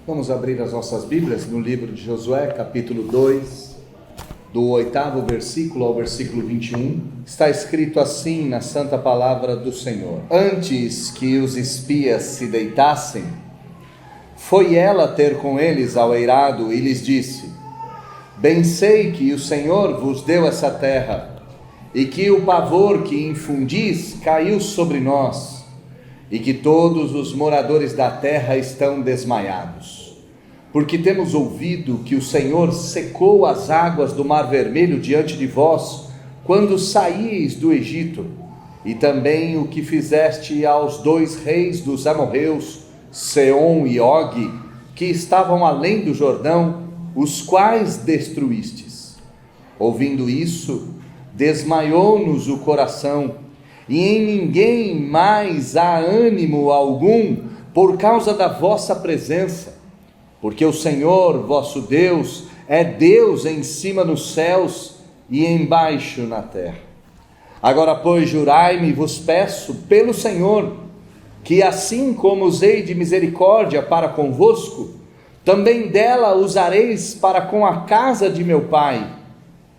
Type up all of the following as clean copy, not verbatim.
Vamos abrir as nossas Bíblias no livro de Josué, capítulo 2, do 8º versículo ao versículo 21. Está escrito assim na santa palavra do Senhor: Antes que os espias se deitassem, foi ela ter com eles ao eirado e lhes disse: Bem sei que o Senhor vos deu essa terra, e que o pavor que infundis caiu sobre nós, e que todos os moradores da terra estão desmaiados, porque temos ouvido que o Senhor secou as águas do Mar Vermelho diante de vós, quando saíeis do Egito, e também o que fizeste aos 2 reis dos amorreus, Seom e Og, que estavam além do Jordão, os quais destruístes. Ouvindo isso, desmaiou-nos o coração, e em ninguém mais há ânimo algum por causa da vossa presença, porque o Senhor vosso Deus é Deus em cima nos céus e embaixo na terra. Agora, pois, jurai-me, vos peço, pelo Senhor, que assim como usei de misericórdia para convosco, também dela usareis para com a casa de meu pai,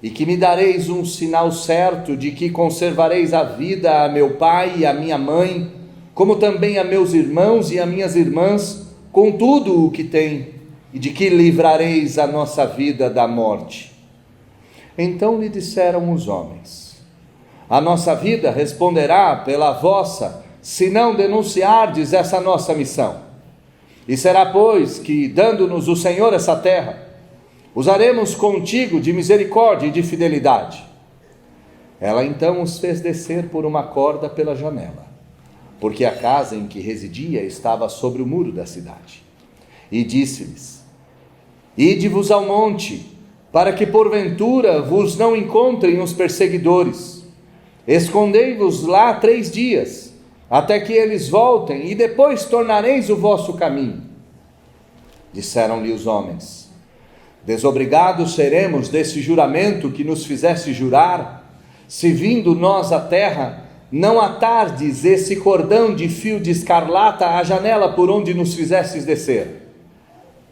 e que me dareis um sinal certo de que conservareis a vida a meu pai e a minha mãe, como também a meus irmãos e a minhas irmãs, com tudo o que tem, e de que livrareis a nossa vida da morte. Então lhe disseram os homens: A nossa vida responderá pela vossa, se não denunciardes essa nossa missão. E será, pois, que, dando-nos o Senhor essa terra, usaremos contigo de misericórdia e de fidelidade. Ela então os fez descer por uma corda pela janela, porque a casa em que residia estava sobre o muro da cidade. E disse-lhes: Ide-vos ao monte, para que porventura vos não encontrem os perseguidores. Escondei-vos lá 3 dias, até que eles voltem, e depois tornareis o vosso caminho. Disseram-lhe os homens: Desobrigados seremos desse juramento que nos fizeste jurar, se vindo nós à terra, não atardes esse cordão de fio de escarlata à janela por onde nos fizestes descer.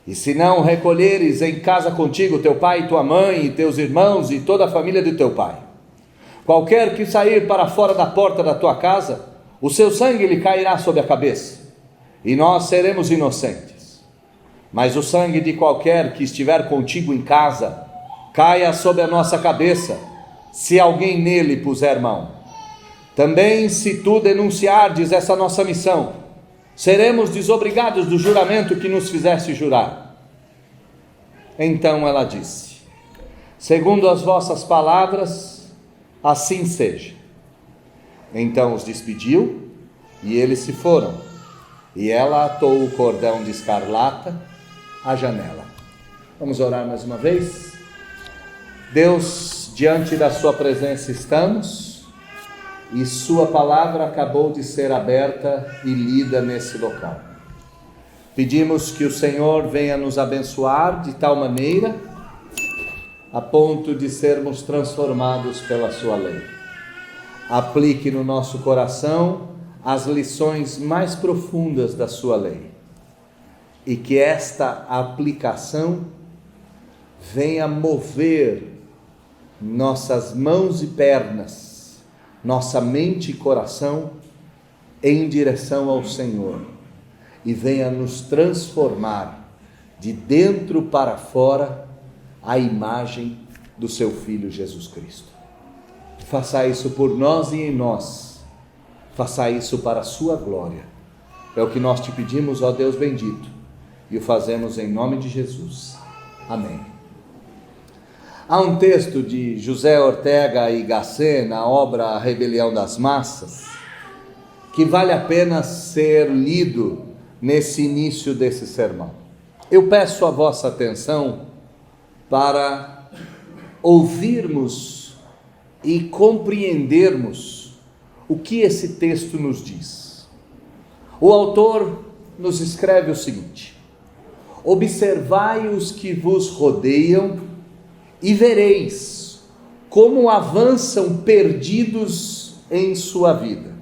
E se não recolheres em casa contigo teu pai e tua mãe, e teus irmãos e toda a família de teu pai, qualquer que sair para fora da porta da tua casa, o seu sangue lhe cairá sobre a cabeça, e nós seremos inocentes. Mas o sangue de qualquer que estiver contigo em casa caia sobre a nossa cabeça, se alguém nele puser mão. Também, se tu denunciardes essa nossa missão, seremos desobrigados do juramento que nos fizeste jurar. Então ela disse: Segundo as vossas palavras, assim seja. Então os despediu, e eles se foram, e ela atou o cordão de escarlata à janela. Vamos orar mais uma vez. Deus, diante da sua presença estamos, e sua palavra acabou de ser aberta e lida nesse local. Pedimos que o Senhor venha nos abençoar de tal maneira a ponto de sermos transformados pela sua lei. Aplique no nosso coração as lições mais profundas da sua lei, e que esta aplicação venha mover nossas mãos e pernas, nossa mente e coração em direção ao Senhor, e venha nos transformar de dentro para fora a imagem do seu Filho Jesus Cristo. Faça isso por nós e em nós, faça isso para a sua glória. É o que nós te pedimos, ó Deus bendito, e o fazemos em nome de Jesus. Amém. Há um texto de José Ortega y Gasset na obra A Rebelião das Massas, que vale a pena ser lido nesse início desse sermão. Eu peço a vossa atenção para ouvirmos e compreendermos o que esse texto nos diz. O autor nos escreve o seguinte: Observai os que vos rodeiam e vereis como avançam perdidos em sua vida.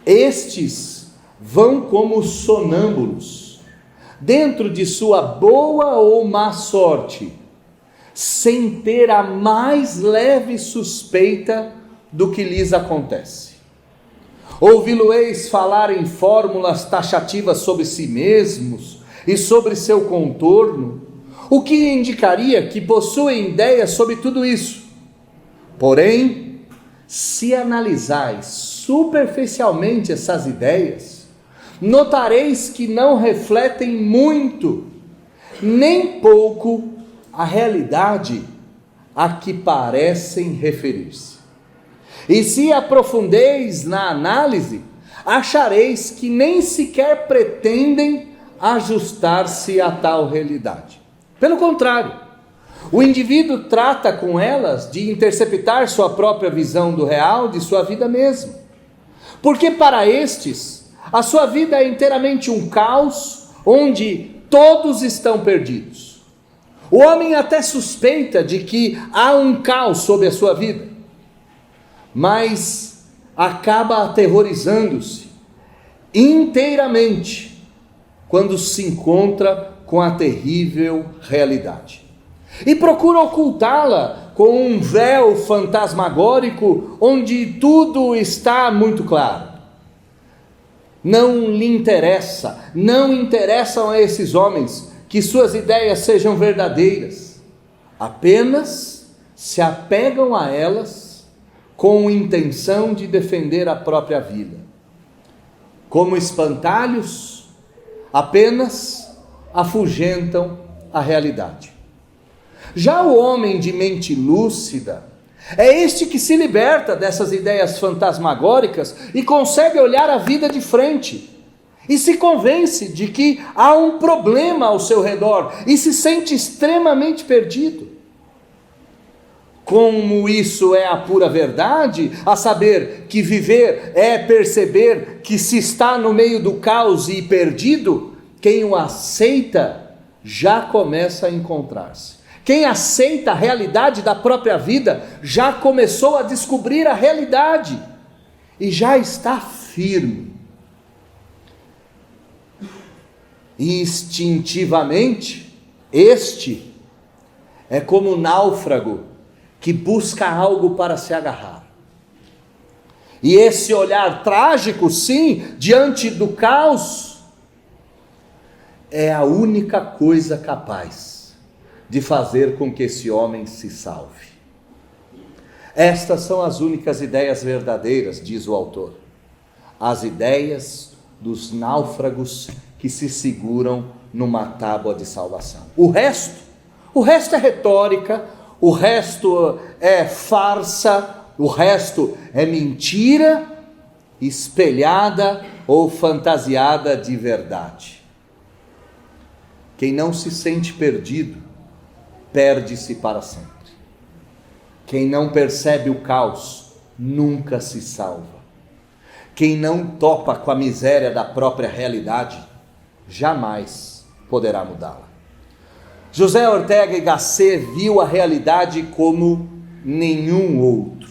Estes vão como sonâmbulos, dentro de sua boa ou má sorte, sem ter a mais leve suspeita do que lhes acontece. Ouvi-lo-eis falar em fórmulas taxativas sobre si mesmos e sobre seu contorno, o que indicaria que possuem ideias sobre tudo isso. Porém, se analisais superficialmente essas ideias, notareis que não refletem muito, nem pouco, a realidade a que parecem referir-se. E se aprofundeis na análise, achareis que nem sequer pretendem ajustar-se a tal realidade. Pelo contrário, o indivíduo trata com elas de interceptar sua própria visão do real, de sua vida mesma. Porque para estes, a sua vida é inteiramente um caos, onde todos estão perdidos. O homem até suspeita de que há um caos sobre a sua vida, mas acaba aterrorizando-se inteiramente quando se encontra com a terrível realidade. E procura ocultá-la com um véu fantasmagórico onde tudo está muito claro. Não lhe interessa, não interessam a esses homens que suas ideias sejam verdadeiras. Apenas se apegam a elas com intenção de defender a própria vida. Como espantalhos, apenas afugentam a realidade. Já o homem de mente lúcida é este que se liberta dessas ideias fantasmagóricas e consegue olhar a vida de frente e se convence de que há um problema ao seu redor e se sente extremamente perdido. Como isso é a pura verdade, a saber que viver é perceber que se está no meio do caos e perdido, quem o aceita já começa a encontrar-se. Quem aceita a realidade da própria vida já começou a descobrir a realidade e já está firme. Instintivamente, este é como um náufrago que busca algo para se agarrar. E esse olhar trágico, sim, diante do caos, é a única coisa capaz de fazer com que esse homem se salve. Estas são as únicas ideias verdadeiras, diz o autor. As ideias dos náufragos que se seguram numa tábua de salvação. O resto é retórica, o resto é farsa, o resto é mentira espelhada ou fantasiada de verdade. Quem não se sente perdido, perde-se para sempre. Quem não percebe o caos, nunca se salva. Quem não topa com a miséria da própria realidade, jamais poderá mudá-la. José Ortega y Gasset viu a realidade como nenhum outro.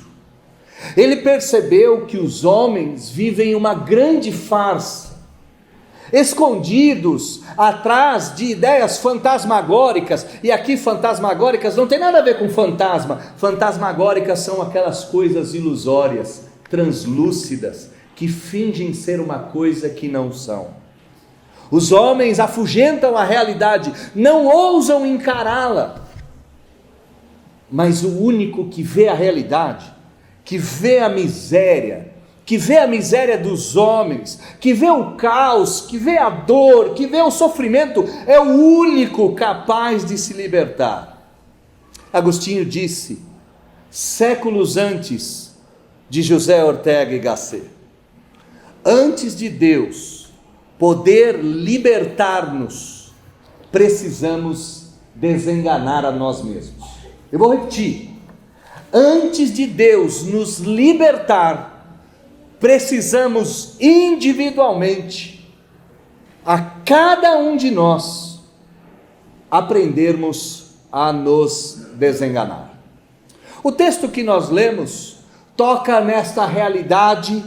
Ele percebeu que os homens vivem uma grande farsa, escondidos atrás de ideias fantasmagóricas, e aqui fantasmagóricas não tem nada a ver com fantasma, fantasmagóricas são aquelas coisas ilusórias, translúcidas, que fingem ser uma coisa que não são. Os homens afugentam a realidade, não ousam encará-la, mas o único que vê a realidade, que vê a miséria, que vê a miséria dos homens, que vê o caos, que vê a dor, que vê o sofrimento, é o único capaz de se libertar. Agostinho disse, séculos antes de José Ortega y Gasset, antes de Deus poder libertar-nos, precisamos desenganar a nós mesmos. Eu vou repetir, antes de Deus nos libertar, precisamos individualmente, a cada um de nós, aprendermos a nos desenganar. O texto que nós lemos toca nesta realidade,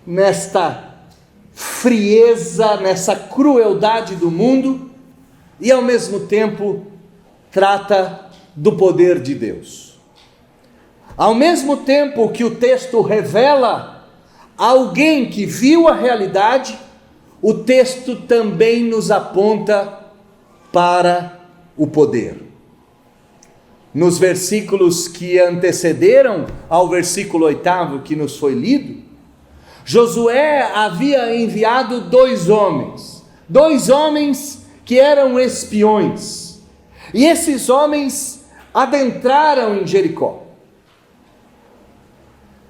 nesta frieza, nessa crueldade do mundo, e ao mesmo tempo trata do poder de Deus. Ao mesmo tempo que o texto revela alguém que viu a realidade, o texto também nos aponta para o poder. Nos versículos que antecederam ao versículo 8 que nos foi lido, Josué havia enviado dois homens que eram espiões, e esses homens adentraram em Jericó.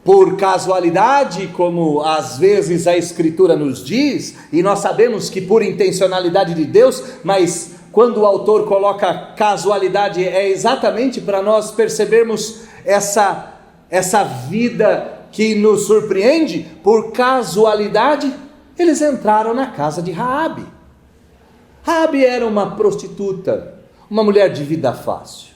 Por casualidade, como às vezes a Escritura nos diz, e nós sabemos que por intencionalidade de Deus, mas quando o autor coloca casualidade é exatamente para nós percebermos essa vida que nos surpreende. Por casualidade, eles entraram na casa de Raabe. Raabe era uma prostituta, uma mulher de vida fácil.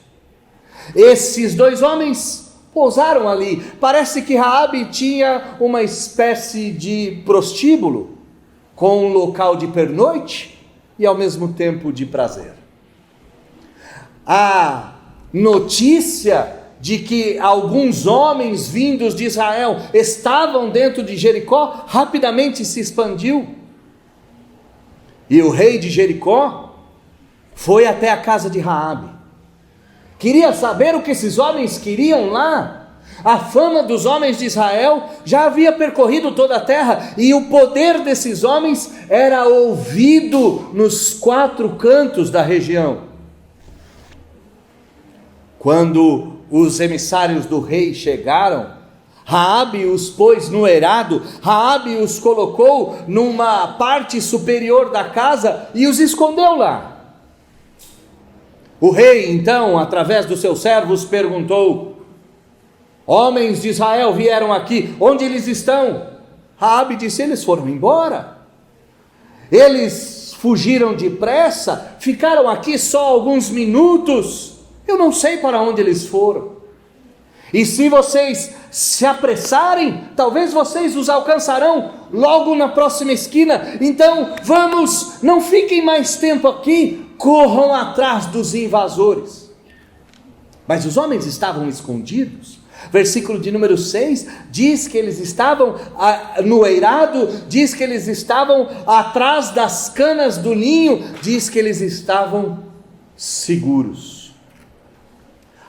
Esses dois homens pousaram ali. Parece que Raabe tinha uma espécie de prostíbulo, com um local de pernoite e ao mesmo tempo de prazer. A notícia de que alguns homens vindos de Israel estavam dentro de Jericó rapidamente se expandiu. E o rei de Jericó foi até a casa de Raabe. Queria saber o que esses homens queriam lá. A fama dos homens de Israel já havia percorrido toda a terra, e o poder desses homens era ouvido nos quatro cantos da região. Quando os emissários do rei chegaram, Raabe os pôs no eirado, Raabe os colocou numa parte superior da casa e os escondeu lá. O rei então, através dos seus servos, perguntou: homens de Israel vieram aqui, onde eles estão? Raabe disse: eles foram embora, eles fugiram depressa, ficaram aqui só alguns minutos, eu não sei para onde eles foram, e se vocês se apressarem, talvez vocês os alcançarão logo na próxima esquina, então vamos, não fiquem mais tempo aqui, corram atrás dos invasores. Mas os homens estavam escondidos. Versículo de número 6 diz que eles estavam no eirado, diz que eles estavam atrás das canas do linho, diz que eles estavam seguros.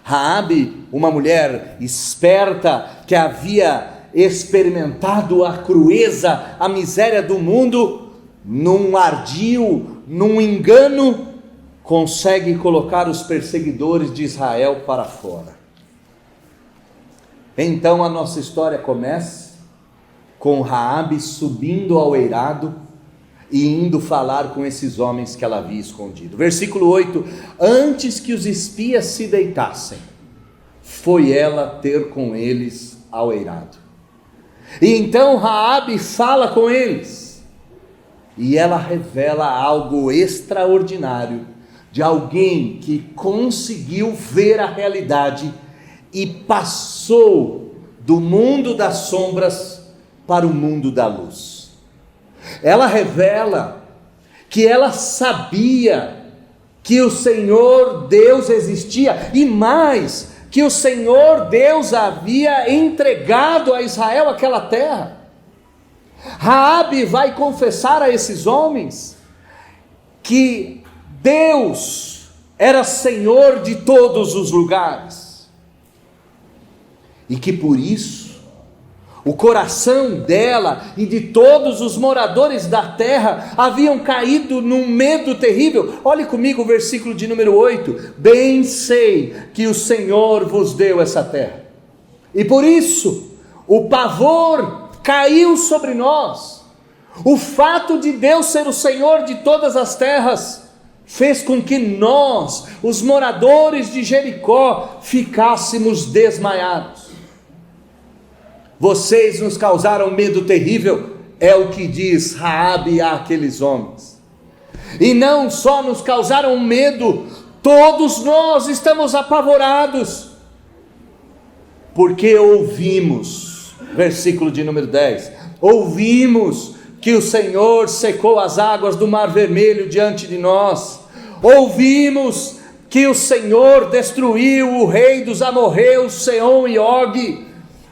Raabe, uma mulher esperta que havia experimentado a crueza, a miséria do mundo, num ardil, num engano, consegue colocar os perseguidores de Israel para fora. Então a nossa história começa com Raabe subindo ao eirado e indo falar com esses homens que ela havia escondido. Versículo 8: antes que os espias se deitassem, foi ela ter com eles ao eirado. E então Raabe fala com eles, e ela revela algo extraordinário, de alguém que conseguiu ver a realidade e passou do mundo das sombras para o mundo da luz. Ela revela que ela sabia que o Senhor Deus existia, e mais, que o Senhor Deus havia entregado a Israel aquela terra. Raabe vai confessar a esses homens que Deus era Senhor de todos os lugares, e que por isso o coração dela e de todos os moradores da terra haviam caído num medo terrível. Olhe comigo o versículo de número 8: bem sei que o Senhor vos deu essa terra, e por isso o pavor caiu sobre nós. O fato de Deus ser o Senhor de todas as terras fez com que nós, os moradores de Jericó, ficássemos desmaiados. Vocês nos causaram medo terrível, é o que diz Raabe àqueles homens. E não só nos causaram medo, todos nós estamos apavorados, porque ouvimos, versículo de número 10, ouvimos que o Senhor secou as águas do Mar Vermelho diante de nós. Ouvimos que o Senhor destruiu o rei dos amorreus, Seom e Og.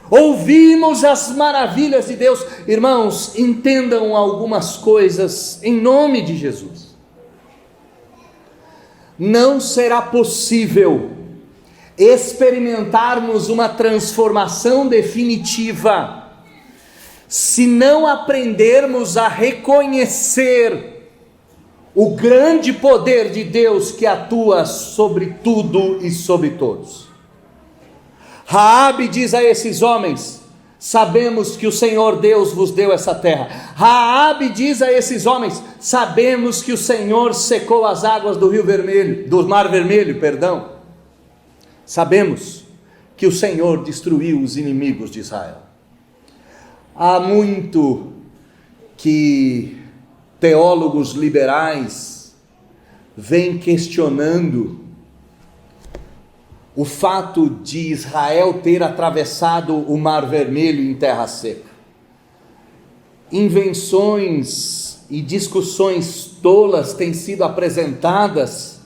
Ouvimos as maravilhas de Deus. Irmãos, entendam algumas coisas em nome de Jesus. Não será possível experimentarmos uma transformação definitiva se não aprendermos a reconhecer o grande poder de Deus que atua sobre tudo e sobre todos. Raabe diz a esses homens: sabemos que o Senhor Deus vos deu essa terra. Raabe diz a esses homens: sabemos que o Senhor secou as águas do Rio Vermelho, do Mar Vermelho, perdão. Sabemos que o Senhor destruiu os inimigos de Israel. Há muito que teólogos liberais vêm questionando o fato de Israel ter atravessado o Mar Vermelho em terra seca. Invenções e discussões tolas têm sido apresentadas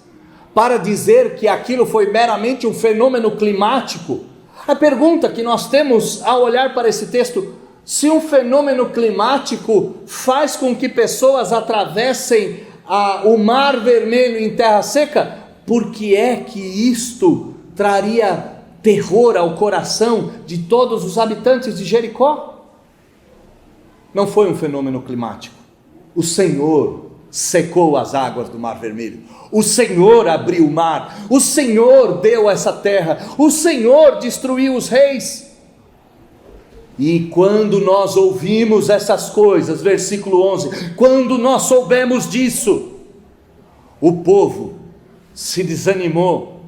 para dizer que aquilo foi meramente um fenômeno climático. A pergunta que nós temos ao olhar para esse texto: se um fenômeno climático faz com que pessoas atravessem o Mar Vermelho em terra seca, por que é que isto traria terror ao coração de todos os habitantes de Jericó? Não foi um fenômeno climático. O Senhor secou as águas do Mar Vermelho. O Senhor abriu o mar. O Senhor deu essa terra. O Senhor destruiu os reis. E quando nós ouvimos essas coisas, versículo 11, quando nós soubemos disso, o povo se desanimou,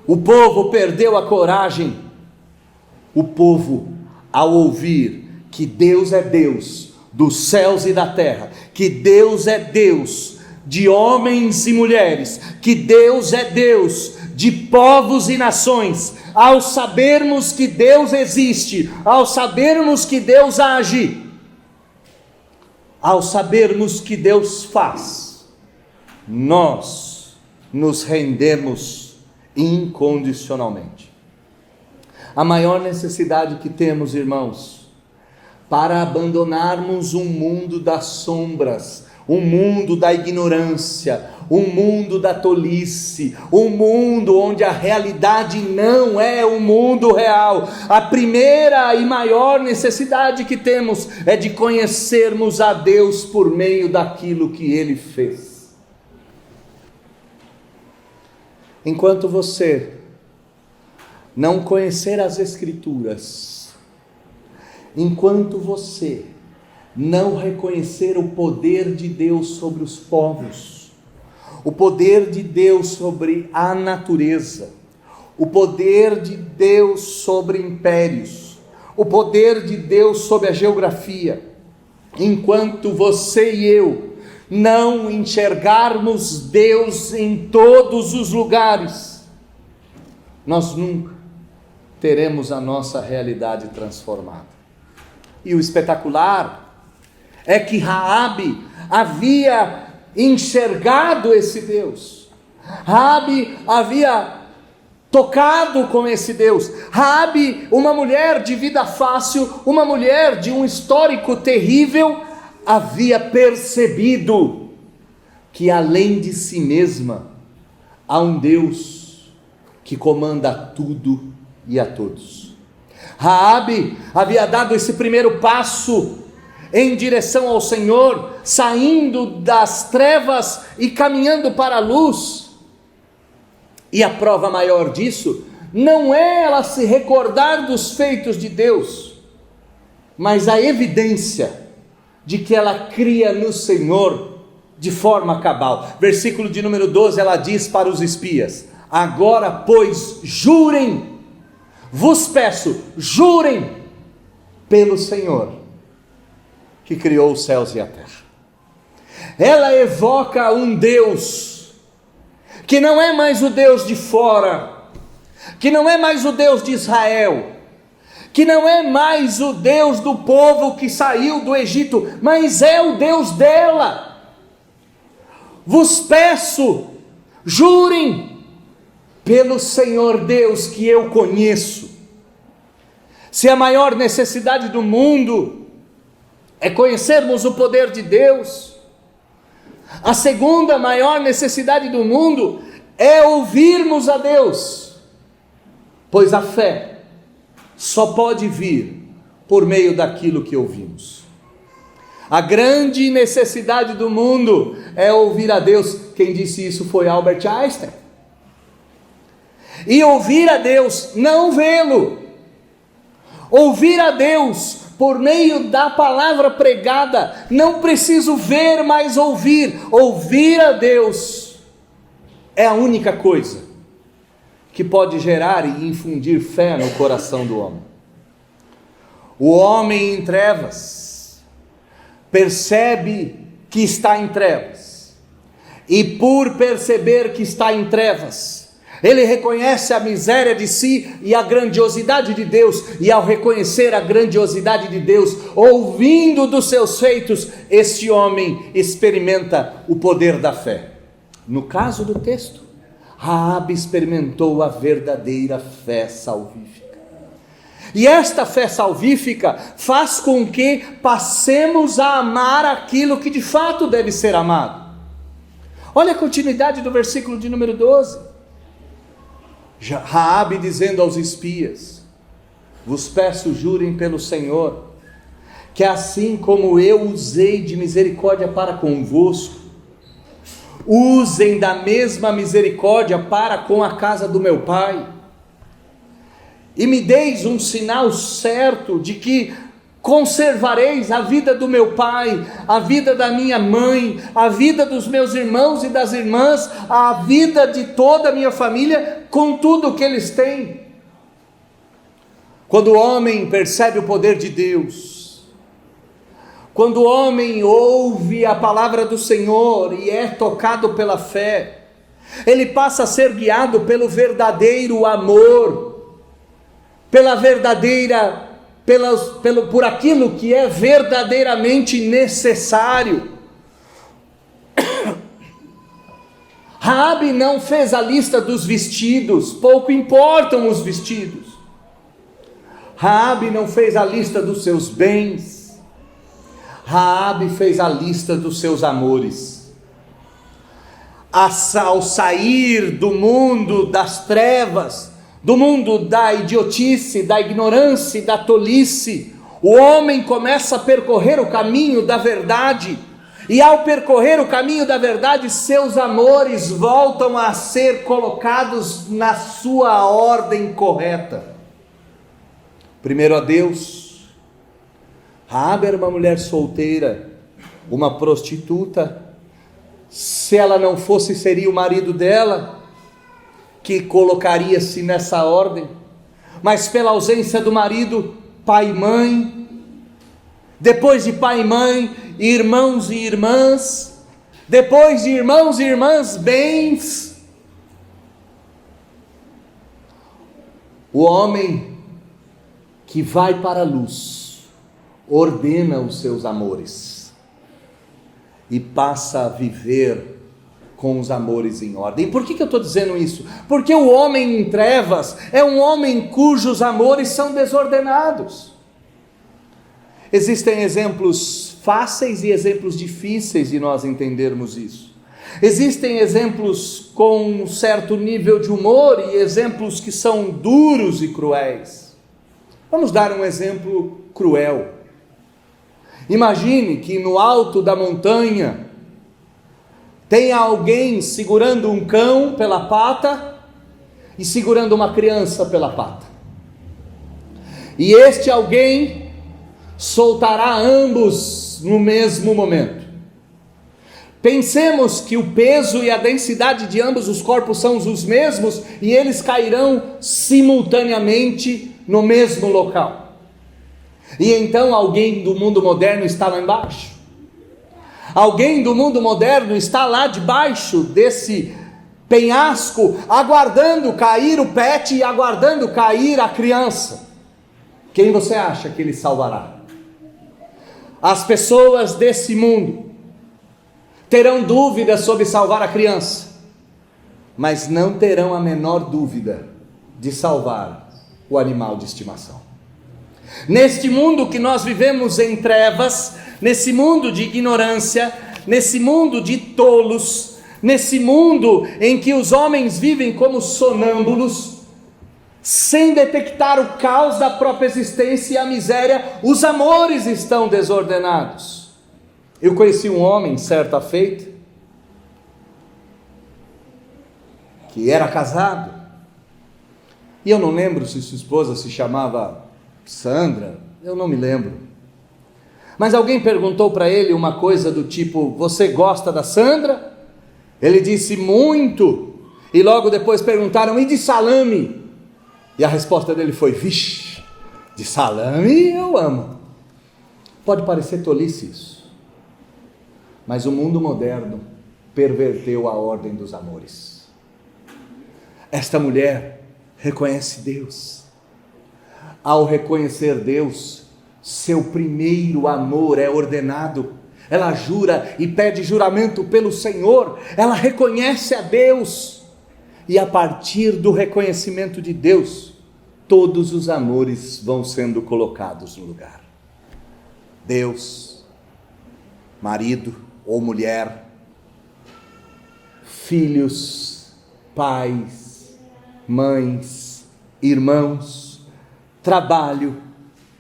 o povo perdeu a coragem. O povo, ao ouvir que Deus é Deus dos céus e da terra, que Deus é Deus de homens e mulheres, que Deus é Deus de povos e nações, ao sabermos que Deus existe, ao sabermos que Deus age, ao sabermos que Deus faz, nós nos rendemos incondicionalmente. A maior necessidade que temos, irmãos, para abandonarmos um mundo das sombras, um mundo da ignorância, um mundo da tolice, um mundo onde a realidade não é o mundo real. A primeira e maior necessidade que temos é de conhecermos a Deus por meio daquilo que Ele fez. Enquanto você não conhecer as Escrituras, enquanto você não reconhecer o poder de Deus sobre os povos, o poder de Deus sobre a natureza, o poder de Deus sobre impérios, o poder de Deus sobre a geografia, enquanto você e eu não enxergarmos Deus em todos os lugares, nós nunca teremos a nossa realidade transformada. E o espetacular é que Raabe havia enxergado esse Deus. Raabe havia tocado com esse Deus. Raabe, uma mulher de vida fácil, uma mulher de um histórico terrível, havia percebido que além de si mesma há um Deus que comanda tudo e a todos. Raabe havia dado esse primeiro passo em direção ao Senhor, saindo das trevas e caminhando para a luz. E a prova maior disso não é ela se recordar dos feitos de Deus, mas a evidência de que ela cria no Senhor de forma cabal. Versículo de número 12, ela diz para os espias: agora pois jurem, vos peço, jurem pelo Senhor que criou os céus e a terra. Ela evoca um Deus que não é mais o Deus de fora, que não é mais o Deus de Israel, que não é mais o Deus do povo que saiu do Egito, mas é o Deus dela. Vos peço, jurem pelo Senhor Deus que eu conheço. Se a maior necessidade do mundo é conhecermos o poder de Deus, a segunda maior necessidade do mundo é ouvirmos a Deus, pois a fé só pode vir por meio daquilo que ouvimos. A grande necessidade do mundo é ouvir a Deus. Quem disse isso foi Albert Einstein. E ouvir a Deus, não vê-lo. Ouvir a Deus por meio da palavra pregada. Não preciso ver, mas ouvir. Ouvir a Deus é a única coisa que pode gerar e infundir fé no coração do homem. O homem em trevas percebe que está em trevas, e por perceber que está em trevas, ele reconhece a miséria de si e a grandiosidade de Deus, e ao reconhecer a grandiosidade de Deus, ouvindo dos seus feitos, este homem experimenta o poder da fé. No caso do texto, Raabe experimentou a verdadeira fé salvífica. E esta fé salvífica faz com que passemos a amar aquilo que de fato deve ser amado. Olha a continuidade do versículo de número 12. Raabe dizendo aos espias: vos peço, jurem pelo Senhor, que assim como eu usei de misericórdia para convosco, usem da mesma misericórdia para com a casa do meu pai, e me deis um sinal certo de que conservareis a vida do meu pai, a vida da minha mãe, a vida dos meus irmãos e das irmãs, a vida de toda a minha família, com tudo o que eles têm. Quando o homem percebe o poder de Deus, quando o homem ouve a palavra do Senhor e é tocado pela fé, ele passa a ser guiado pelo verdadeiro amor, pela verdadeira, por aquilo que é verdadeiramente necessário. Raabe não fez a lista dos vestidos, pouco importam os vestidos. Raabe não fez a lista dos seus bens. Raabe fez a lista dos seus amores. Ao sair do mundo das trevas, do mundo da idiotice, da ignorância e da tolice, o homem começa a percorrer o caminho da verdade, e ao percorrer o caminho da verdade, seus amores voltam a ser colocados na sua ordem correta. Primeiro a Deus. Raabe era uma mulher solteira, uma prostituta. Se ela não fosse, seria o marido dela que colocaria-se nessa ordem, mas pela ausência do marido, pai e mãe, depois de pai e mãe, irmãos e irmãs, depois de irmãos e irmãs, bens. O homem que vai para a luz, ordena os seus amores, e passa a viver com os amores em ordem. E por que eu estou dizendo isso? Porque o homem em trevas é um homem cujos amores são desordenados. Existem exemplos fáceis e exemplos difíceis de nós entendermos isso. Existem exemplos com um certo nível de humor e exemplos que são duros e cruéis. Vamos dar um exemplo cruel. Imagine que no alto da montanha tem alguém segurando um cão pela pata e segurando uma criança pela pata. E este alguém soltará ambos no mesmo momento. Pensemos que o peso e a densidade de ambos os corpos são os mesmos e eles cairão simultaneamente no mesmo local. E então alguém do mundo moderno está lá embaixo. Alguém do mundo moderno está lá debaixo desse penhasco, aguardando cair o pet e aguardando cair a criança. Quem você acha que ele salvará? As pessoas desse mundo terão dúvidas sobre salvar a criança, mas não terão a menor dúvida de salvar o animal de estimação. Neste mundo que nós vivemos em trevas, nesse mundo de ignorância, nesse mundo de tolos, nesse mundo em que os homens vivem como sonâmbulos, sem detectar o caos da própria existência e a miséria, os amores estão desordenados. Eu conheci um homem, certa feita, que era casado, e eu não lembro se sua esposa se chamava Sandra, eu não me lembro, mas alguém perguntou para ele uma coisa do tipo: você gosta da Sandra? Ele disse: muito. E logo depois perguntaram: e de salame? E a resposta dele foi: vixe, de salame eu amo. Pode parecer tolice isso, mas o mundo moderno perverteu a ordem dos amores. Esta mulher reconhece Deus. Ao reconhecer Deus, seu primeiro amor é ordenado. Ela jura e pede juramento pelo Senhor. Ela reconhece a Deus. E a partir do reconhecimento de Deus, todos os amores vão sendo colocados no lugar. Deus, marido ou mulher, filhos, pais, mães, irmãos, trabalho,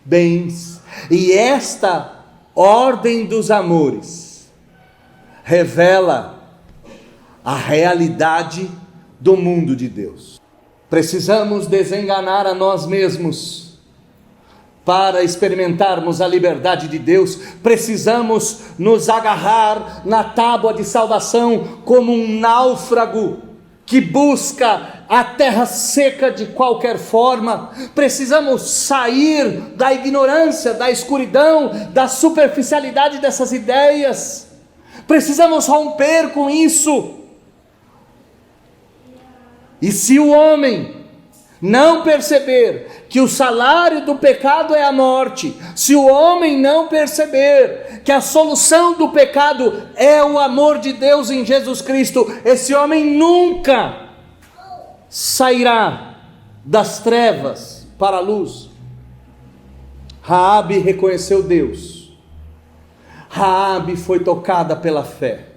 bens. E esta ordem dos amores revela a realidade do mundo de Deus. Precisamos desenganar a nós mesmos para experimentarmos a liberdade de Deus. Precisamos nos agarrar na tábua de salvação como um náufrago que busca a terra seca de qualquer forma. Precisamos sair da ignorância, da escuridão, da superficialidade dessas ideias. Precisamos romper com isso. E se o homem não perceber que o salário do pecado é a morte, se o homem não perceber que a solução do pecado é o amor de Deus em Jesus Cristo, esse homem nunca sairá das trevas para a luz. Raabe reconheceu Deus. Raabe foi tocada pela fé.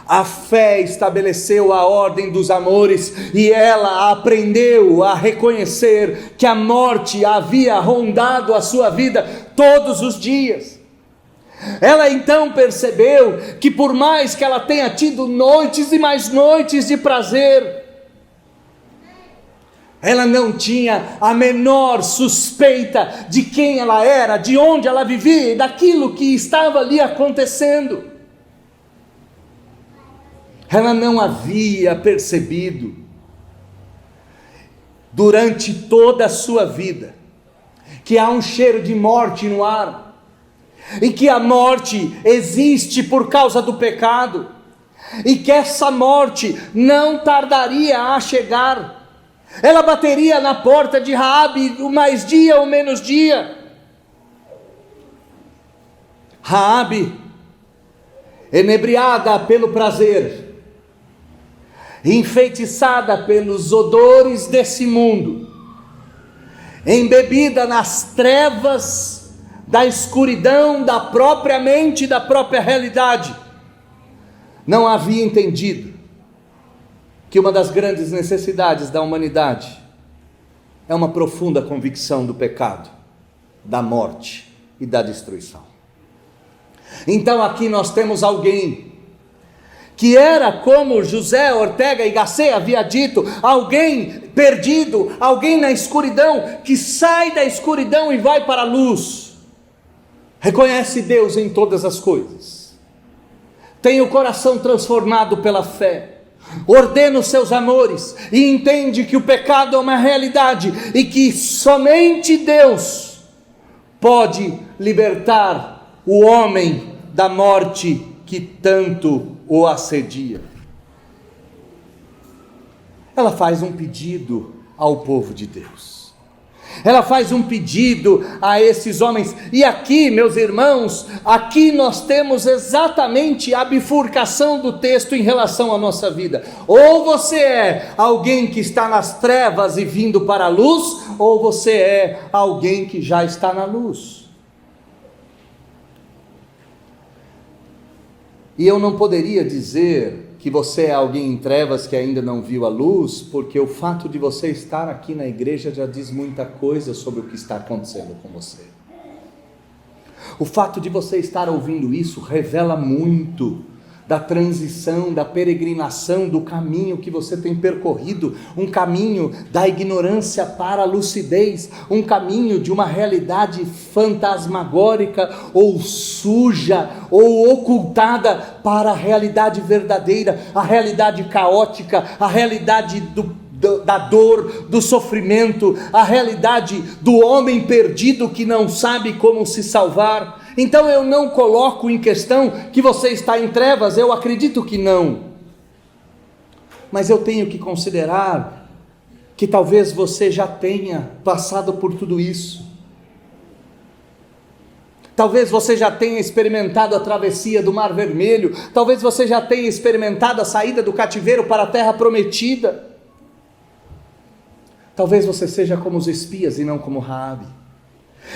A fé estabeleceu a ordem dos amores e ela aprendeu a reconhecer que a morte havia rondado a sua vida todos os dias. Ela então percebeu que por mais que ela tenha tido noites e mais noites de prazer, ela não tinha a menor suspeita de quem ela era, de onde ela vivia e daquilo que estava ali acontecendo. Ela não havia percebido, durante toda a sua vida, que há um cheiro de morte no ar, e que a morte existe por causa do pecado, e que essa morte não tardaria a chegar. Ela bateria na porta de Raabe, mais dia ou menos dia. Raabe, enebriada pelo prazer, enfeitiçada pelos odores desse mundo, embebida nas trevas da escuridão da própria mente, da própria realidade, não havia entendido que uma das grandes necessidades da humanidade é uma profunda convicção do pecado, da morte e da destruição. Então aqui nós temos alguém que era, como José Ortega y Gasset havia dito, alguém perdido, alguém na escuridão, que sai da escuridão e vai para a luz. Reconhece Deus em todas as coisas, tem o coração transformado pela fé, ordena os seus amores e entende que o pecado é uma realidade e que somente Deus pode libertar o homem da morte que tanto o assedia. Ela faz um pedido ao povo de Deus. Ela faz um pedido a esses homens. E aqui, meus irmãos, aqui nós temos exatamente a bifurcação do texto em relação à nossa vida. Ou você é alguém que está nas trevas e vindo para a luz, ou você é alguém que já está na luz. E eu não poderia dizer que você é alguém em trevas que ainda não viu a luz, porque o fato de você estar aqui na igreja já diz muita coisa sobre o que está acontecendo com você. O fato de você estar ouvindo isso revela muito da transição, da peregrinação, do caminho que você tem percorrido, um caminho da ignorância para a lucidez, um caminho de uma realidade fantasmagórica ou suja ou ocultada para a realidade verdadeira, a realidade caótica, a realidade da dor, do sofrimento, a realidade do homem perdido que não sabe como se salvar. Então eu não coloco em questão que você está em trevas, eu acredito que não. Mas eu tenho que considerar que talvez você já tenha passado por tudo isso. Talvez você já tenha experimentado a travessia do Mar Vermelho, talvez você já tenha experimentado a saída do cativeiro para a terra prometida. Talvez você seja como os espias e não como Raabe.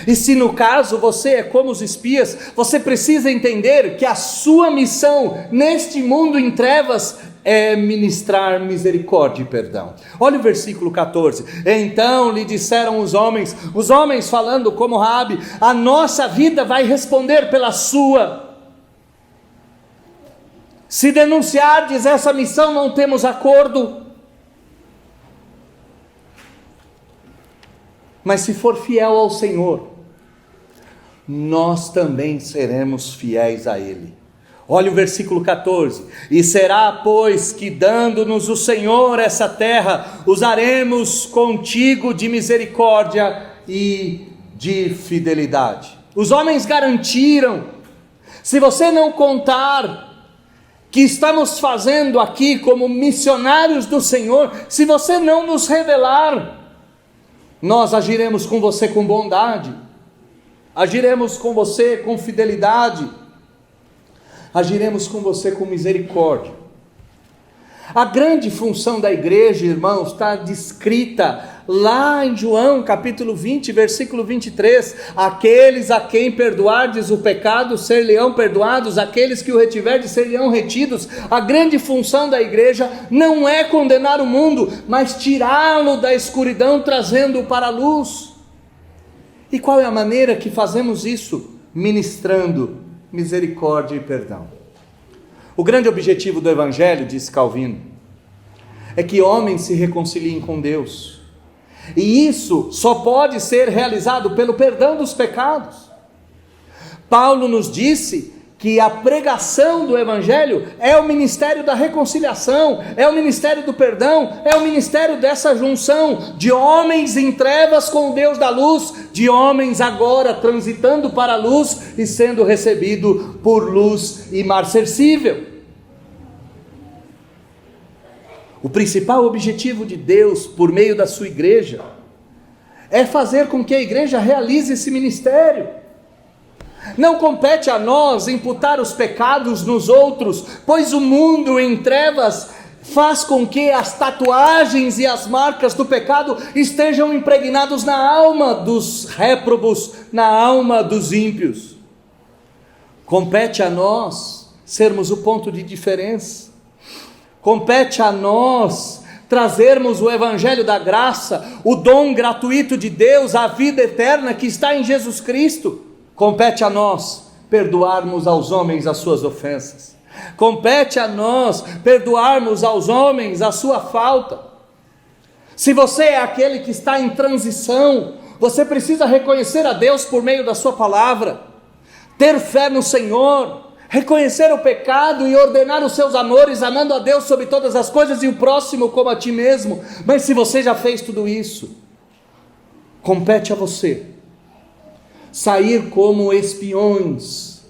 E se no caso você é como os espias, você precisa entender que a sua missão neste mundo em trevas é ministrar misericórdia e perdão. Olha o versículo 14. Então lhe disseram os homens falando como Raabe: a nossa vida vai responder pela sua. Se denunciardes essa missão, não temos acordo. Mas se for fiel ao Senhor, nós também seremos fiéis a Ele. Olha o versículo 14. E será, pois, que dando-nos o Senhor essa terra, usaremos contigo de misericórdia e de fidelidade. Os homens garantiram: se você não contar que estamos fazendo aqui como missionários do Senhor, se você não nos revelar, nós agiremos com você com bondade, agiremos com você com fidelidade, agiremos com você com misericórdia. A grande função da igreja, irmãos, está descrita lá em João capítulo 20, versículo 23, aqueles a quem perdoardes o pecado, ser-lhe-ão perdoados, aqueles que o retiverdes, ser-lhe-ão retidos. A grande função da igreja não é condenar o mundo, mas tirá-lo da escuridão, trazendo-o para a luz. E qual é a maneira que fazemos isso? Ministrando misericórdia e perdão. O grande objetivo do Evangelho, disse Calvino, é que homens se reconciliem com Deus. E isso só pode ser realizado pelo perdão dos pecados. Paulo nos disse que a pregação do Evangelho é o ministério da reconciliação, é o ministério do perdão, é o ministério dessa junção de homens em trevas com o Deus da luz, de homens agora transitando para a luz e sendo recebido por luz imarcessível. O principal objetivo de Deus, por meio da sua igreja, é fazer com que a igreja realize esse ministério. Não compete a nós imputar os pecados nos outros, pois o mundo em trevas faz com que as tatuagens e as marcas do pecado estejam impregnados na alma dos réprobos, na alma dos ímpios. Compete a nós sermos o ponto de diferença. Compete a nós trazermos o Evangelho da graça, o dom gratuito de Deus, a vida eterna que está em Jesus Cristo. Compete a nós perdoarmos aos homens as suas ofensas. Compete a nós perdoarmos aos homens a sua falta. Se você é aquele que está em transição, você precisa reconhecer a Deus por meio da sua palavra, ter fé no Senhor, reconhecer o pecado e ordenar os seus amores, amando a Deus sobre todas as coisas e o próximo como a ti mesmo. Mas se você já fez tudo isso, compete a você sair como espiões,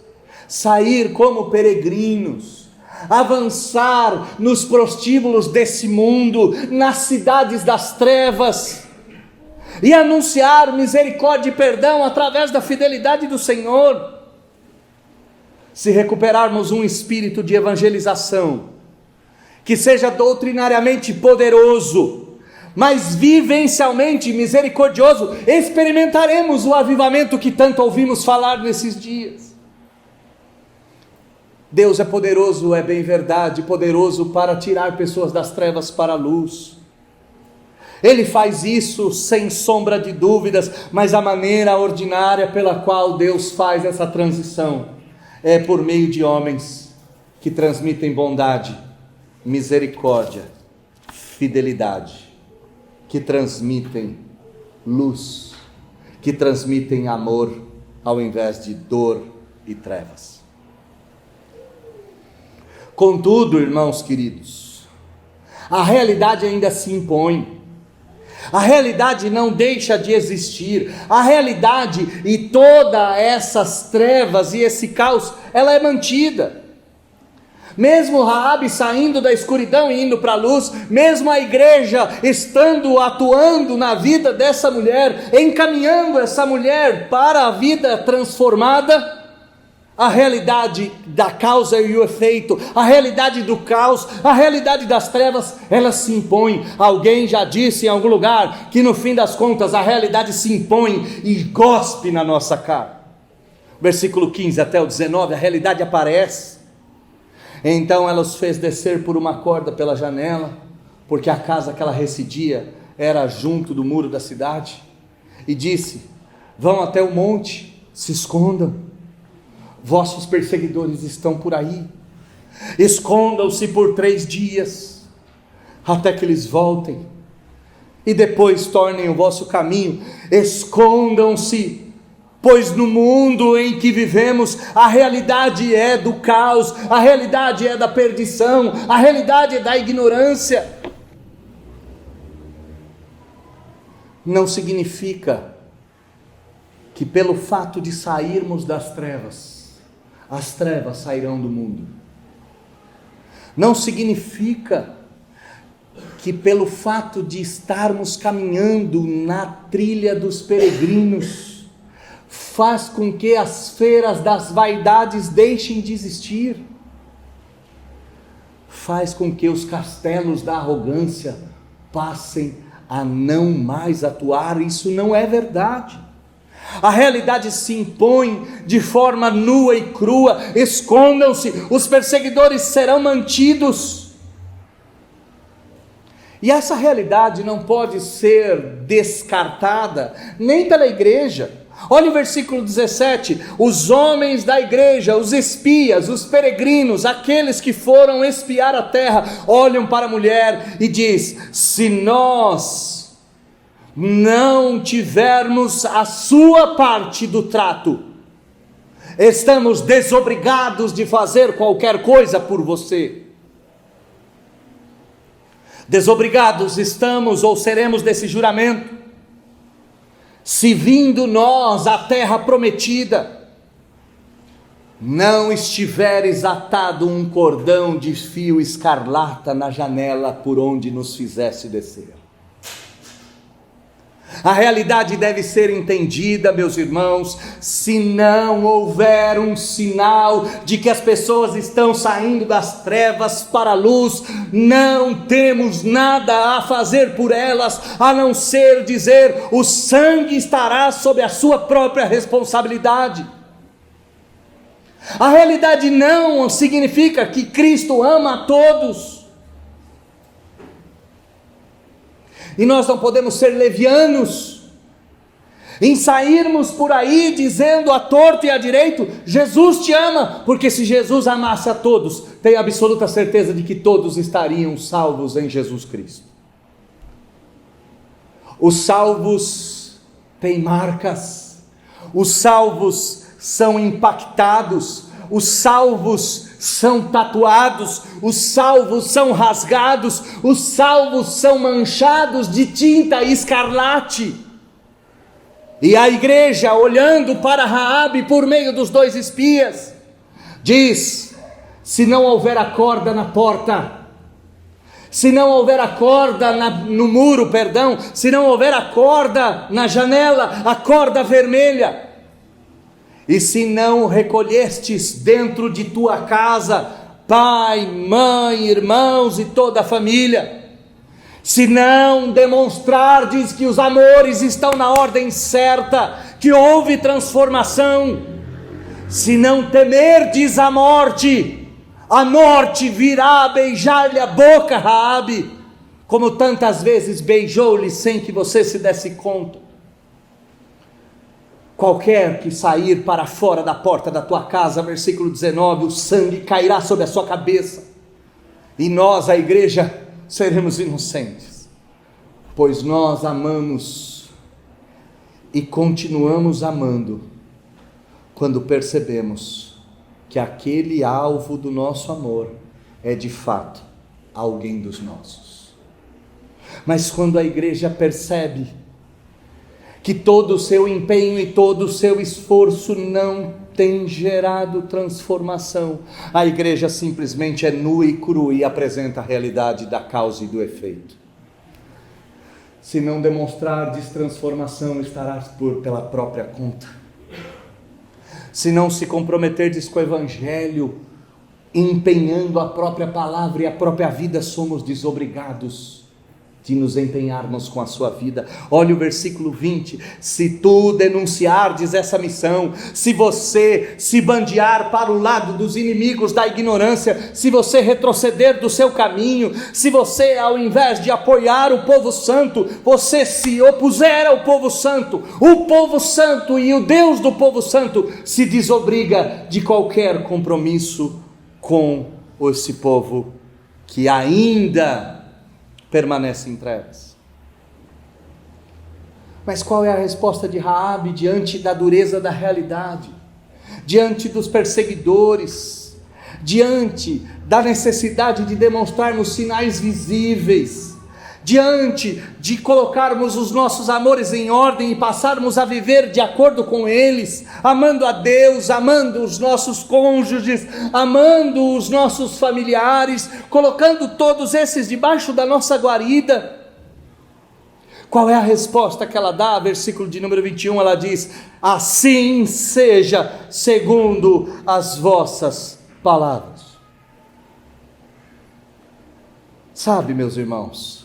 sair como peregrinos, avançar nos prostíbulos desse mundo, nas cidades das trevas, e anunciar misericórdia e perdão através da fidelidade do Senhor. Se recuperarmos um espírito de evangelização, que seja doutrinariamente poderoso, mas vivencialmente misericordioso, experimentaremos o avivamento que tanto ouvimos falar nesses dias. Deus é poderoso, é bem verdade, poderoso para tirar pessoas das trevas para a luz. Ele faz isso sem sombra de dúvidas, mas a maneira ordinária pela qual Deus faz essa transição é por meio de homens que transmitem bondade, misericórdia, fidelidade, que transmitem luz, que transmitem amor ao invés de dor e trevas. Contudo, irmãos queridos, a realidade ainda se impõe. A realidade não deixa de existir. A realidade e todas essas trevas e esse caos, ela é mantida. Mesmo Raabe saindo da escuridão e indo para a luz, mesmo a igreja estando atuando na vida dessa mulher, encaminhando essa mulher para a vida transformada, a realidade da causa e o efeito, a realidade do caos, a realidade das trevas, ela se impõe. Alguém já disse em algum lugar que no fim das contas a realidade se impõe e cospe na nossa cara. Versículo 15 até o 19, a realidade aparece. Então ela os fez descer por uma corda pela janela, porque a casa que ela residia era junto do muro da cidade, e disse: vão até o monte, se escondam. Vossos perseguidores estão por aí, escondam-se por 3 dias, até que eles voltem, e depois tornem o vosso caminho. Escondam-se, pois no mundo em que vivemos, a realidade é do caos, a realidade é da perdição, a realidade é da ignorância. Não significa que pelo fato de sairmos das trevas, as trevas sairão do mundo. Não significa que pelo fato de estarmos caminhando na trilha dos peregrinos, faz com que as feras das vaidades deixem de existir, faz com que os castelos da arrogância passem a não mais atuar. Isso não é verdade. A realidade se impõe de forma nua e crua. Escondam-se, os perseguidores serão mantidos. E essa realidade não pode ser descartada nem pela igreja. Olha o versículo 17, os homens da igreja, os espias, os peregrinos, aqueles que foram espiar a terra, olham para a mulher e diz: se nós não tivermos a sua parte do trato, estamos desobrigados de fazer qualquer coisa por você. Desobrigados estamos ou seremos desse juramento, se vindo nós à terra prometida, não estiveres atado um cordão de fio escarlata na janela por onde nos fizesse descer. A realidade deve ser entendida, meus irmãos. Se não houver um sinal de que as pessoas estão saindo das trevas para a luz, não temos nada a fazer por elas, a não ser dizer: o sangue estará sob a sua própria responsabilidade. A realidade não significa que Cristo ama a todos. E nós não podemos ser levianos em sairmos por aí dizendo a torto e a direito: Jesus te ama, porque se Jesus amasse a todos, tenho absoluta certeza de que todos estariam salvos em Jesus Cristo. Os salvos têm marcas, os salvos são impactados, os salvos são tatuados, os salvos são rasgados, os salvos são manchados de tinta escarlate. E a igreja, olhando para Raabe por meio dos 2 espias, diz: se não houver a corda na porta, se não houver a corda no muro, se não houver a corda na janela, a corda vermelha, e se não recolhestes dentro de tua casa, pai, mãe, irmãos e toda a família, se não demonstrardes que os amores estão na ordem certa, que houve transformação, se não temerdes a morte virá beijar-lhe a boca, Raabe, como tantas vezes beijou-lhe sem que você se desse conta. Qualquer que sair para fora da porta da tua casa, versículo 19, o sangue cairá sobre a sua cabeça, e nós, a igreja, seremos inocentes, pois nós amamos e continuamos amando, quando percebemos que aquele alvo do nosso amor é de fato alguém dos nossos. Mas quando a igreja percebe que todo o seu empenho e todo o seu esforço não tem gerado transformação, a igreja simplesmente é nua e crua e apresenta a realidade da causa e do efeito. Se não demonstrardes transformação, estarás pela própria conta. Se não se comprometerdes com o evangelho, empenhando a própria palavra e a própria vida, somos desobrigados de nos empenharmos com a sua vida. Olha o versículo 20, se tu denunciardes essa missão, se você se bandear para o lado dos inimigos da ignorância, se você retroceder do seu caminho, se você, ao invés de apoiar o povo santo, você se opuser ao povo santo, o povo santo e o Deus do povo santo se desobriga de qualquer compromisso com esse povo que ainda permanece em trevas. Mas qual é a resposta de Raabe diante da dureza da realidade, diante dos perseguidores, diante da necessidade de demonstrarmos sinais visíveis, diante de colocarmos os nossos amores em ordem e passarmos a viver de acordo com eles, amando a Deus, amando os nossos cônjuges, amando os nossos familiares, colocando todos esses debaixo da nossa guarida? Qual é a resposta que ela dá? Versículo de número 21, ela diz: assim seja segundo as vossas palavras. Sabe, meus irmãos,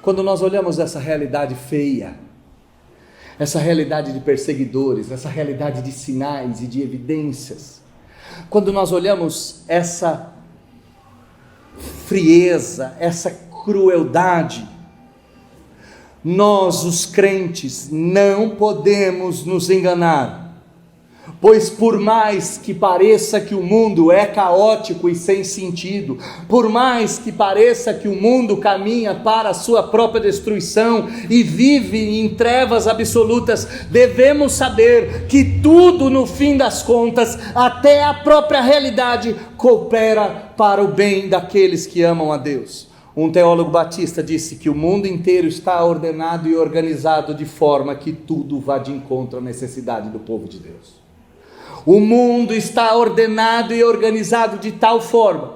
quando nós olhamos essa realidade feia, essa realidade de perseguidores, essa realidade de sinais e de evidências, quando nós olhamos essa frieza, essa crueldade, nós, os crentes, não podemos nos enganar, pois por mais que pareça que o mundo é caótico e sem sentido, por mais que pareça que o mundo caminha para a sua própria destruição e vive em trevas absolutas, devemos saber que tudo, no fim das contas, até a própria realidade, coopera para o bem daqueles que amam a Deus. Um teólogo batista disse que o mundo inteiro está ordenado e organizado de forma que tudo vá de encontro à necessidade do povo de Deus. O mundo está ordenado e organizado de tal forma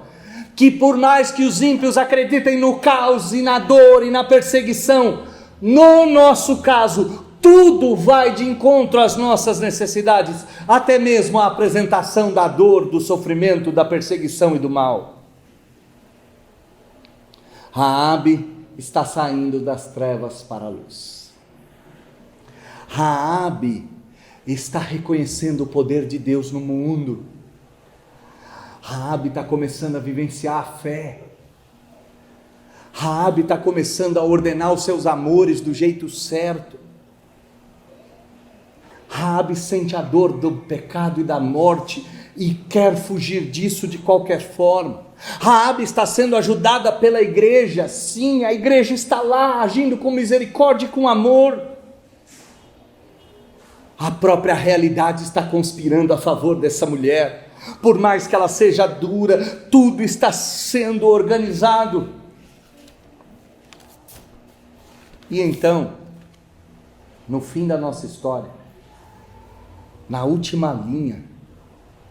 que, por mais que os ímpios acreditem no caos e na dor e na perseguição, no nosso caso, tudo vai de encontro às nossas necessidades, até mesmo a apresentação da dor, do sofrimento, da perseguição e do mal. Raabe está saindo das trevas para a luz. Raabe está reconhecendo o poder de Deus no mundo. Raabe está começando a vivenciar a fé. Raabe está começando a ordenar os seus amores do jeito certo. Raabe sente a dor do pecado e da morte e quer fugir disso de qualquer forma. Raabe está sendo ajudada pela igreja. Sim, a igreja está lá agindo com misericórdia e com amor. A própria realidade está conspirando a favor dessa mulher. Por mais que ela seja dura, tudo está sendo organizado. E então, no fim da nossa história, na última linha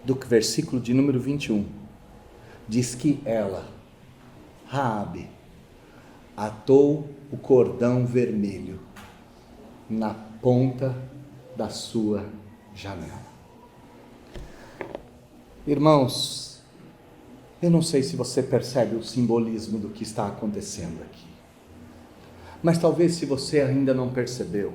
do versículo de número 21, diz que ela Raabe atou o cordão vermelho na ponta da sua janela. Irmãos, eu não sei se você percebe o simbolismo do que está acontecendo aqui, mas talvez se você ainda não percebeu,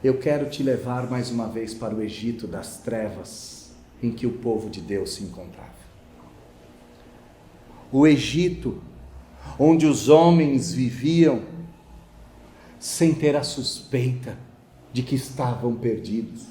eu quero te levar mais uma vez para o Egito das trevas em que o povo de Deus se encontrava. O Egito onde os homens viviam sem ter a suspeita de que estavam perdidos.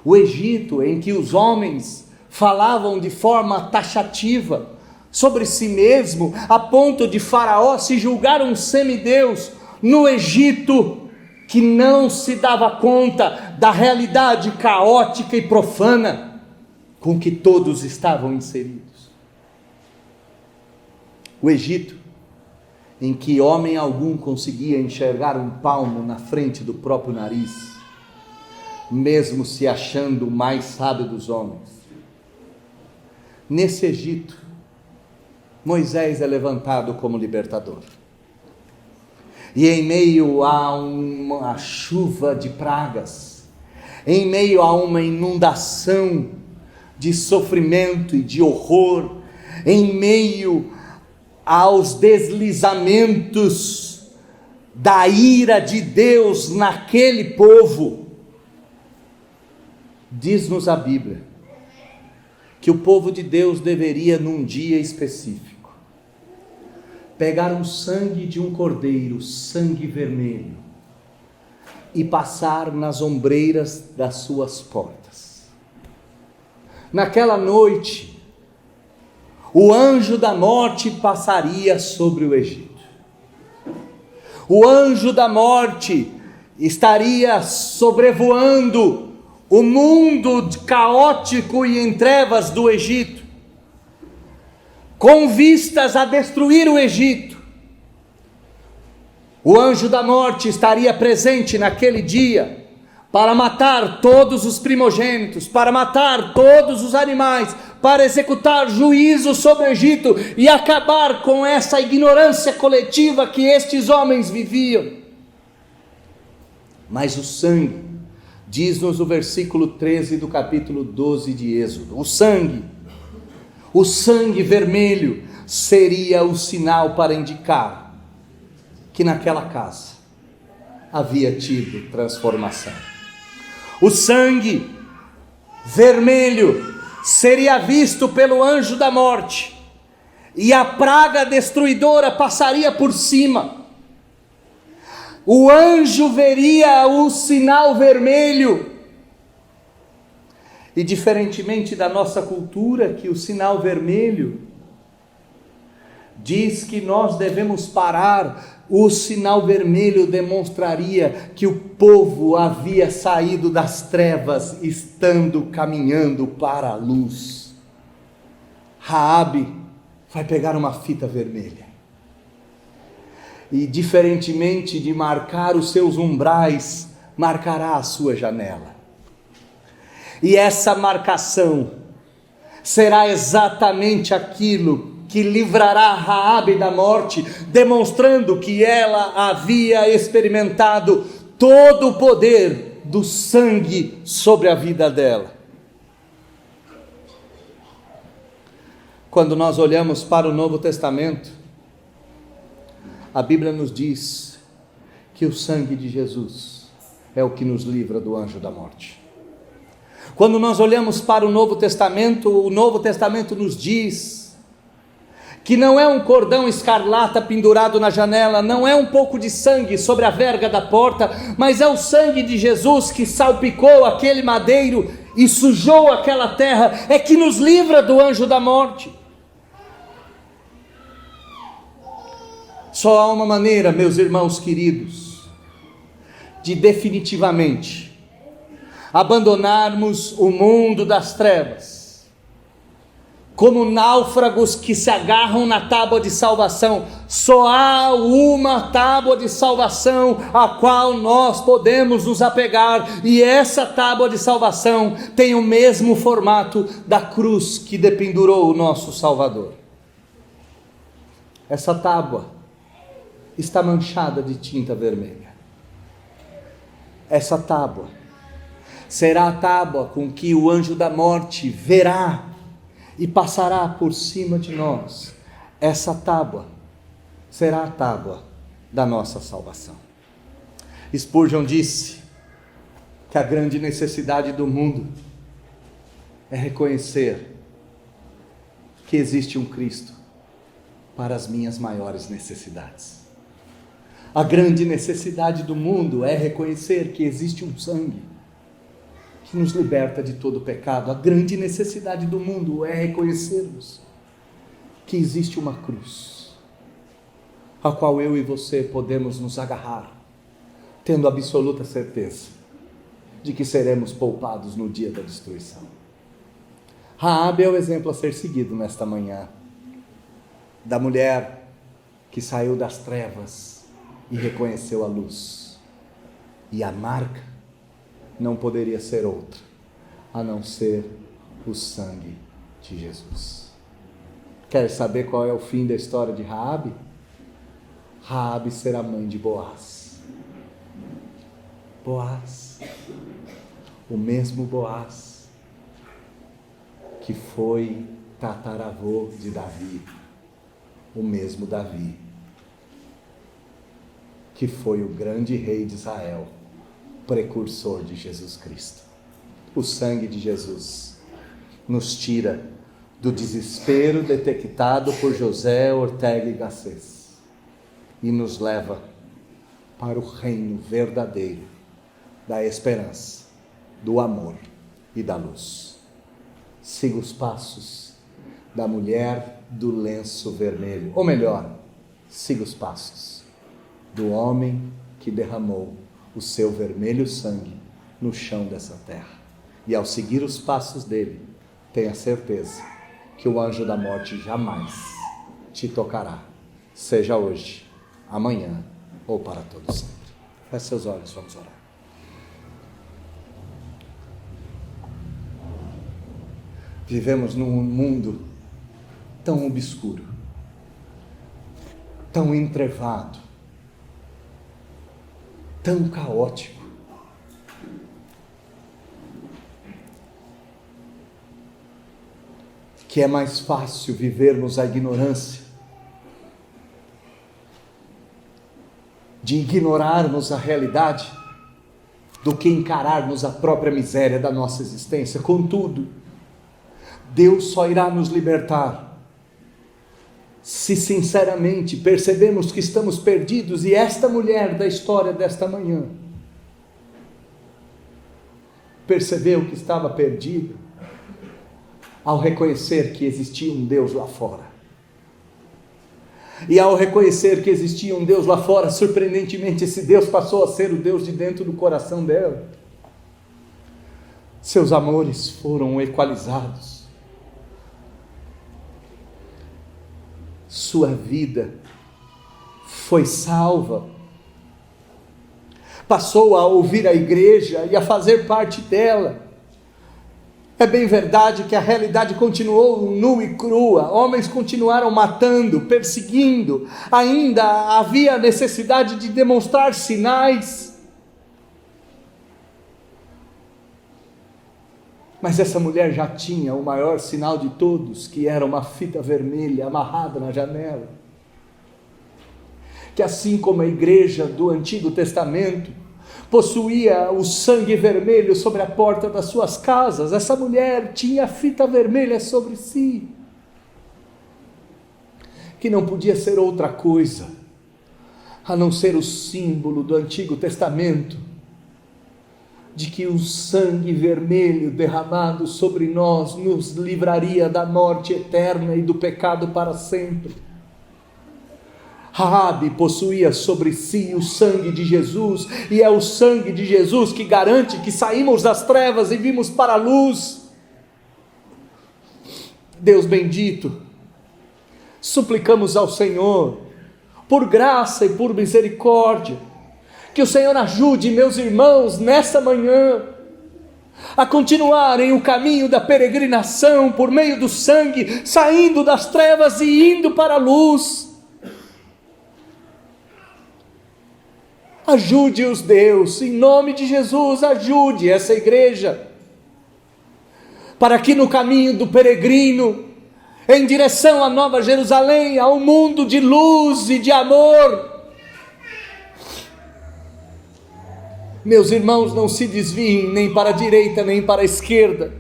O Egito em que os homens falavam de forma taxativa sobre si mesmo, a ponto de Faraó se julgar um semideus. No Egito que não se dava conta da realidade caótica e profana com que todos estavam inseridos. O Egito, em que homem algum conseguia enxergar um palmo na frente do próprio nariz, mesmo se achando o mais sábio dos homens. Nesse Egito, Moisés é levantado como libertador. E em meio a uma chuva de pragas, em meio a uma inundação de sofrimento e de horror, em meio aos deslizamentos da ira de Deus naquele povo, diz-nos a Bíblia que o povo de Deus deveria, num dia específico, pegar o sangue de um cordeiro, sangue vermelho, e passar nas ombreiras das suas portas. Naquela noite, o anjo da morte passaria sobre o Egito. O anjo da morte estaria sobrevoando o mundo caótico e em trevas do Egito, com vistas a destruir o Egito. O anjo da morte estaria presente naquele dia para matar todos os primogênitos, para matar todos os animais, para executar juízo sobre o Egito e acabar com essa ignorância coletiva que estes homens viviam. Mas o sangue, diz-nos o versículo 13 do capítulo 12 de Êxodo, o sangue vermelho seria o sinal para indicar que naquela casa havia tido transformação. O sangue vermelho seria visto pelo anjo da morte, e a praga destruidora passaria por cima. O anjo veria o sinal vermelho, e diferentemente da nossa cultura, que o sinal vermelho diz que nós devemos parar, o sinal vermelho demonstraria que o povo havia saído das trevas, estando caminhando para a luz. Raabe vai pegar uma fita vermelha, e diferentemente de marcar os seus umbrais, marcará a sua janela. E essa marcação será exatamente aquilo que livrará Raabe da morte, demonstrando que ela havia experimentado todo o poder do sangue sobre a vida dela. Quando nós olhamos para o Novo Testamento, a Bíblia nos diz que o sangue de Jesus é o que nos livra do anjo da morte. Quando nós olhamos para o Novo Testamento nos diz que não é um cordão escarlata pendurado na janela, não é um pouco de sangue sobre a verga da porta, mas é o sangue de Jesus que salpicou aquele madeiro e sujou aquela terra, é que nos livra do anjo da morte. Só há uma maneira, meus irmãos queridos, de definitivamente abandonarmos o mundo das trevas, como náufragos que se agarram na tábua de salvação. Só há uma tábua de salvação a qual nós podemos nos apegar, e essa tábua de salvação tem o mesmo formato da cruz que dependurou o nosso Salvador. essa tábua está manchada de tinta vermelha. Essa tábua será a tábua com que o anjo da morte verá e passará por cima de nós. Essa tábua será a tábua da nossa salvação. Spurgeon disse que a grande necessidade do mundo é reconhecer que existe um Cristo para as minhas maiores necessidades. A grande necessidade do mundo é reconhecer que existe um sangue que nos liberta de todo pecado. A grande necessidade do mundo é reconhecermos que existe uma cruz, a qual eu e você podemos nos agarrar, tendo absoluta certeza de que seremos poupados no dia da destruição. Raabe é o exemplo a ser seguido nesta manhã, da mulher que saiu das trevas e reconheceu a luz. E a marca não poderia ser outra, a não ser o sangue de Jesus. Quer saber qual é o fim da história de Raabe? Raabe será mãe de Boaz. Boaz, o mesmo Boaz que foi tataravô de Davi, o mesmo Davi que foi o grande rei de Israel, precursor de Jesus Cristo. O sangue de Jesus nos tira do desespero detectado por José Ortega y Gasset e nos leva para o reino verdadeiro da esperança, do amor e da luz. Siga os passos da mulher do lenço vermelho, ou melhor, siga os passos do homem que derramou o seu vermelho sangue no chão dessa terra. E ao seguir os passos dele, tenha certeza que o anjo da morte jamais te tocará, seja hoje, amanhã ou para todo sempre. Feche seus olhos, vamos orar. Vivemos num mundo tão obscuro, tão entrevado, tão caótico. Que é mais fácil vivermos a ignorância, de ignorarmos a realidade, do que encararmos a própria miséria da nossa existência. Contudo, Deus só irá nos libertar se sinceramente percebemos que estamos perdidos. E esta mulher da história desta manhã percebeu que estava perdida ao reconhecer que existia um Deus lá fora. E ao reconhecer que existia um Deus lá fora, surpreendentemente esse Deus passou a ser o Deus de dentro do coração dela. Seus amores foram equalizados. Sua vida foi salva. Passou a ouvir a igreja e a fazer parte dela. É bem verdade que a realidade continuou nua e crua, homens continuaram matando, perseguindo, ainda havia necessidade de demonstrar sinais. Mas essa mulher já tinha o maior sinal de todos, que era uma fita vermelha amarrada na janela. Que assim como a igreja do Antigo Testamento possuía o sangue vermelho sobre a porta das suas casas, essa mulher tinha a fita vermelha sobre si, que não podia ser outra coisa, a não ser o símbolo do Antigo Testamento, de que o sangue vermelho derramado sobre nós nos livraria da morte eterna e do pecado para sempre. Raabe possuía sobre si o sangue de Jesus, e é o sangue de Jesus que garante que saímos das trevas e vimos para a luz. Deus bendito, suplicamos ao Senhor, por graça e por misericórdia, que o Senhor ajude meus irmãos nessa manhã a continuarem o caminho da peregrinação por meio do sangue, saindo das trevas e indo para a luz. Ajude-os, Deus, em nome de Jesus, ajude essa igreja, para que no caminho do peregrino, em direção à Nova Jerusalém, a um mundo de luz e de amor, meus irmãos, não se desviem nem para a direita nem para a esquerda,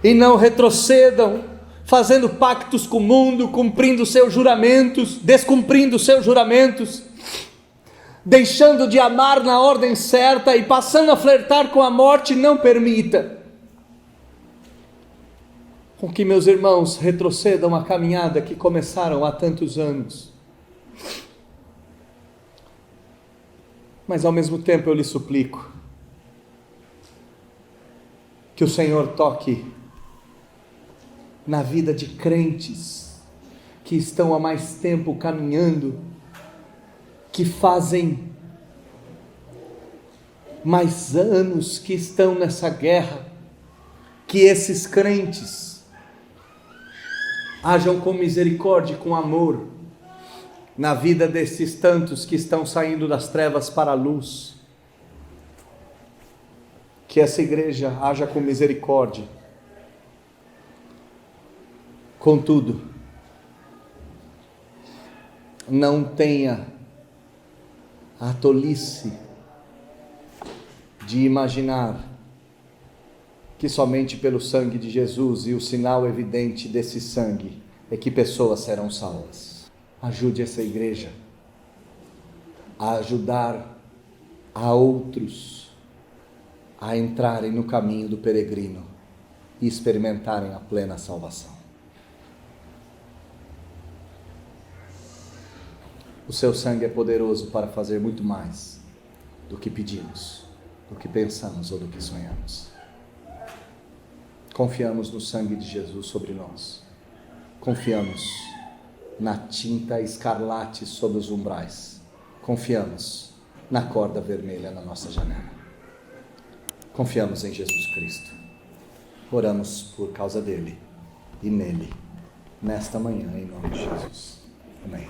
e não retrocedam, fazendo pactos com o mundo, cumprindo seus juramentos, descumprindo seus juramentos, deixando de amar na ordem certa e passando a flertar com a morte. Não permita com que meus irmãos retrocedam a caminhada que começaram há tantos anos. Mas ao mesmo tempo eu lhe suplico que o Senhor toque na vida de crentes que estão há mais tempo caminhando, que fazem mais anos que estão nessa guerra, que esses crentes hajam com misericórdia e com amor na vida desses tantos que estão saindo das trevas para a luz, que essa igreja haja com misericórdia. Contudo, não tenha a tolice de imaginar que somente pelo sangue de Jesus e o sinal evidente desse sangue é que pessoas serão salvas. Ajude essa igreja a ajudar a outros a entrarem no caminho do peregrino e experimentarem a plena salvação. O seu sangue é poderoso para fazer muito mais do que pedimos, do que pensamos ou do que sonhamos. Confiamos no sangue de Jesus sobre nós. Confiamos na tinta escarlate sobre os umbrais. Confiamos na corda vermelha na nossa janela. Confiamos em Jesus Cristo. Oramos por causa dele e nele, nesta manhã, em nome de Jesus. Amém.